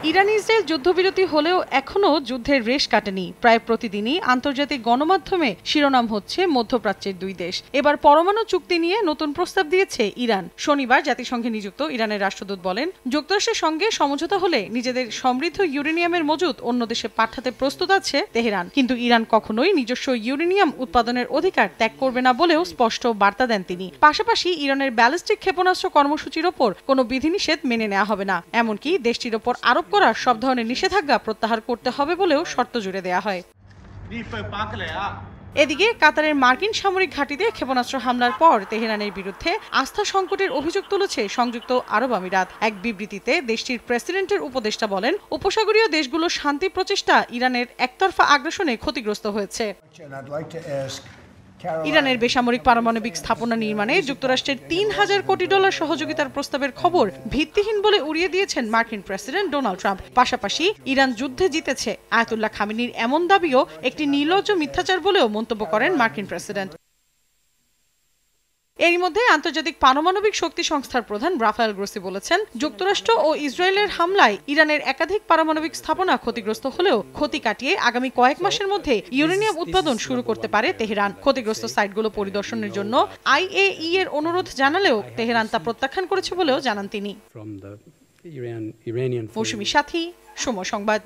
Iran Israel যুদ্ধবিরতি হলেও এখনও যুদ্ধের রেশ কাটেনি। প্রায় প্রতিদিনই আন্তর্জাতিক গণমাধ্যমে শিরোনাম হচ্ছে মধ্যপ্রাচ্যের দুই দেশ এবার পরমাণু চুক্তি নিয়ে নতুন প্রস্তাব দিয়েছে ইরান। শনিবার জাতিসংঘে নিযুক্ত ইরানের রাষ্ট্রদূত বলেন, যুক্তরাষ্ট্রের সঙ্গে সমঝোতা হলে নিজেদের সমৃদ্ধ ইউরেনিয়ামের মজুত অন্য দেশে পাঠাতে প্রস্তুত আছে তেহরান, কিন্তু ইরান কখনোই নিজস্ব ইউরেনিয়াম উৎপাদনের অধিকার ত্যাগ করবে না বলেও স্পষ্ট বার্তা দেন তিনি। পাশাপাশি ইরানের ব্যালিস্টিক ক্ষেপণাস্ত্র কর্মসূচির ওপর কোনো বিধিনিষেধ মেনে নেওয়া হবে না, এমনকি দেশটির ওপর আরোপ করা সব ধরনের নিষেধাজ্ঞা প্রত্যাহার করতে হবে বলেও শর্ত জুড়ে দেওয়া হয়। এদিকে কাতারের মার্কিন সামরিক ঘাঁটিতে ক্ষেপণাস্ত্র হামলার পর তেহরানের বিরুদ্ধে আস্থা সংকটের অভিযোগ তুলেছে সংযুক্ত আরব আমিরাত। এক বিবৃতিতে দেশটির প্রেসিডেন্টের উপদেষ্টা বলেন, উপসাগরীয় দেশগুলোর শান্তি প্রচেষ্টা ইরানের একতরফা আগ্রাসনে ক্ষতিগ্রস্ত হয়েছে। ইরানের বেসামরিক পারমাণবিক স্থাপনা নির্মাণে যুক্তরাষ্ট্রের $৩,০০০ কোটি সহযোগিতার প্রস্তাবের খবর ভিত্তিহীন বলে উড়িয়ে দিয়েছেন মার্কিন প্রেসিডেন্ট ডোনাল্ড ট্রাম্প। পাশাপাশি ইরান যুদ্ধে জিতেছে আয়াতুল্লাহ খামেনির এমন দাবিও একটি নির্লজ্জ মিথ্যাচার বলেও মন্তব্য করেন মার্কিন প্রেসিডেন্ট। এরই মধ্যে আন্তর্জাতিক পারমাণবিক শক্তি সংস্থার প্রধান রাফায়েল গ্রোসি বলেছেন, যুক্তরাষ্ট্র ও ইসরায়েলের হামলায় ইরানের একাধিক পারমাণবিক স্থাপনা ক্ষতিগ্রস্ত হলেও ক্ষতি কাটিয়ে আগামী কয়েক মাসের মধ্যে ইউরেনিয়াম উৎপাদন শুরু করতে পারে তেহরান। ক্ষতিগ্রস্ত সাইটগুলো পরিদর্শনের জন্য IAEA এর অনুরোধ জানালেও তেহরান তা প্রত্যাখ্যান করেছে বলেও জানান তিনি। মৌসুমী সাথী, সময় সংবাদ।